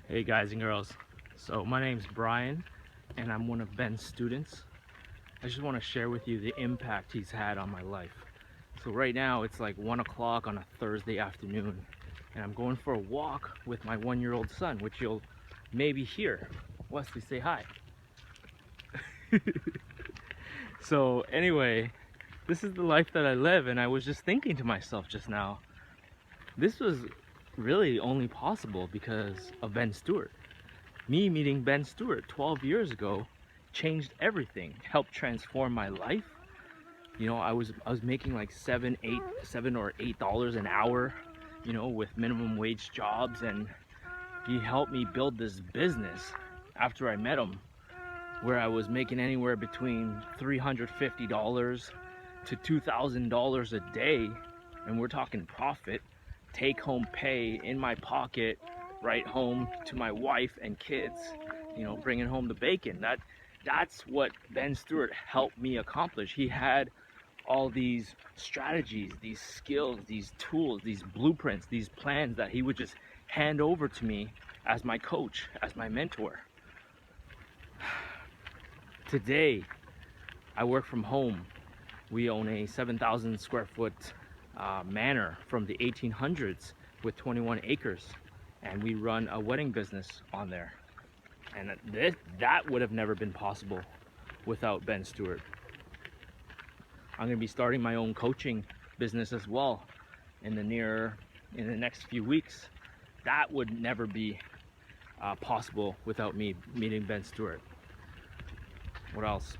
Hey guys and girls, so my name's Brian and I'm one of Ben's students. I just want to share with you the impact he's had on my life. So right now it's like 1 o'clock on a Thursday afternoon and I'm going for a walk with my 1-year-old son, which you'll maybe hear. Wesley, say hi. So anyway, this is the life that I live, and I was just thinking to myself just now, this was really only possible because of Ben Stewart. Me meeting Ben Stewart 12 years ago changed everything, helped transform my life. You know, I was making like $7 or $8 an hour, you know, with minimum wage jobs, and he helped me build this business after I met him, where I was making anywhere between $350 to $2,000 a day, and we're talking profit, take home pay in my pocket, right home to my wife and kids, you know, bringing home the bacon. That's what Ben Stewart helped me accomplish. He had all these strategies, these skills, these tools, these blueprints, these plans that he would just hand over to me as my coach, as my mentor. Today, I work from home. We own a 7,000 square foot manor from the 1800s with 21 acres, and we run a wedding business on there. And that would have never been possible without Ben Stewart. I'm going to be starting my own coaching business as well in the next few weeks. That would never be possible without me meeting Ben Stewart. What else?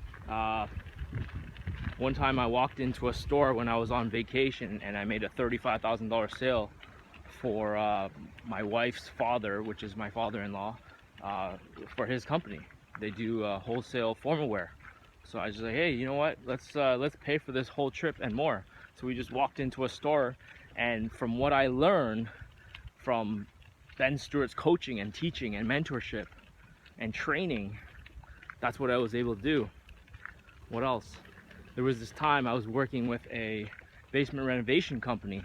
One time I walked into a store when I was on vacation and I made a $35,000 sale for my wife's father, which is my father-in-law, for his company. They do wholesale formal wear. So I was just like, hey, you know what? Let's pay for this whole trip and more. So we just walked into a store, and from what I learned from Ben Stewart's coaching and teaching and mentorship and training, that's what I was able to do. What else? There was this time I was working with a basement renovation company.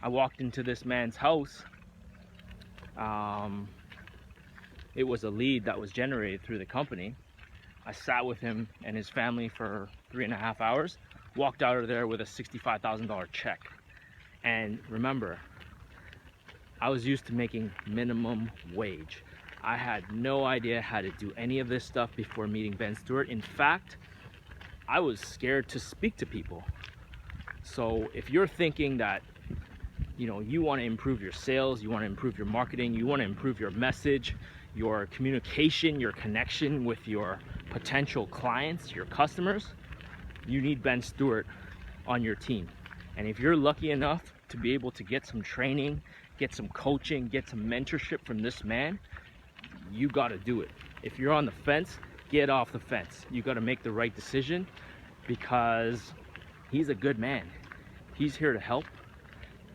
I walked into this man's house. It was a lead that was generated through the company. I sat with him and his family for 3.5 hours, walked out of there with a $65,000 check. And remember, I was used to making minimum wage. I had no idea how to do any of this stuff before meeting Ben Stewart. In fact, I was scared to speak to people. So if you're thinking that, you know, you want to improve your sales, you want to improve your marketing, you want to improve your message, your communication, your connection with your potential clients, your customers, you need Ben Stewart on your team. And if you're lucky enough to be able to get some training, get some coaching, get some mentorship from this man, you got to do it. If you're on the fence, get off the fence. You got to make the right decision, because he's a good man. He's here to help.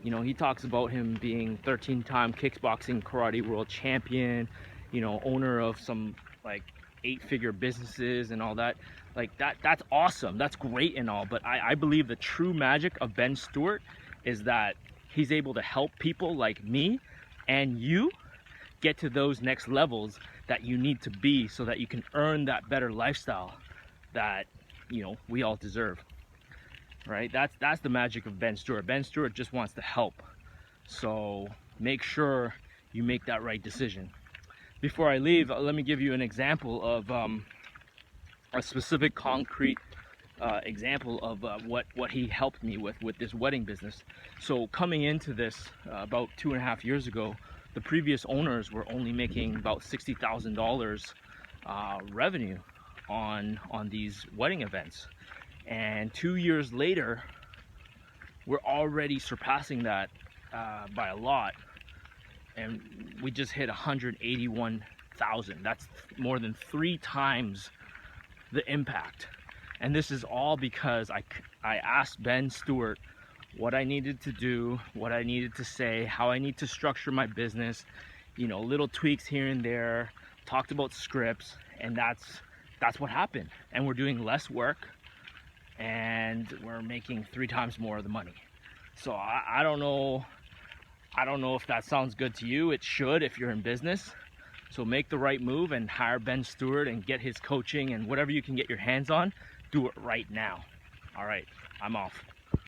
You know, he talks about him being 13-time kickboxing karate world champion, you know, owner of some like 8-figure businesses and all that. Like that's awesome. That's great and all. But I believe the true magic of Ben Stewart is that he's able to help people like me and you get to those next levels that you need to be, so that you can earn that better lifestyle that, you know, we all deserve. Right? That's the magic of Ben Stewart. Ben Stewart just wants to help. So make sure you make that right decision. Before I leave, let me give you an example of a specific concrete example of what he helped me with this wedding business. So coming into this about 2.5 years ago, the previous owners were only making about $60,000 revenue on these wedding events. And 2 years later, we're already surpassing that by a lot. And we just hit 181,000. That's more than 3 times the impact. And this is all because I asked Ben Stewart what I needed to do, what I needed to say, how I need to structure my business, you know, little tweaks here and there, talked about scripts, and that's what happened. And we're doing less work, and we're making 3 times more of the money. So I don't know if that sounds good to you. It should if you're in business. So make the right move and hire Ben Stewart and get his coaching and whatever you can get your hands on, do it right now. All right, I'm off.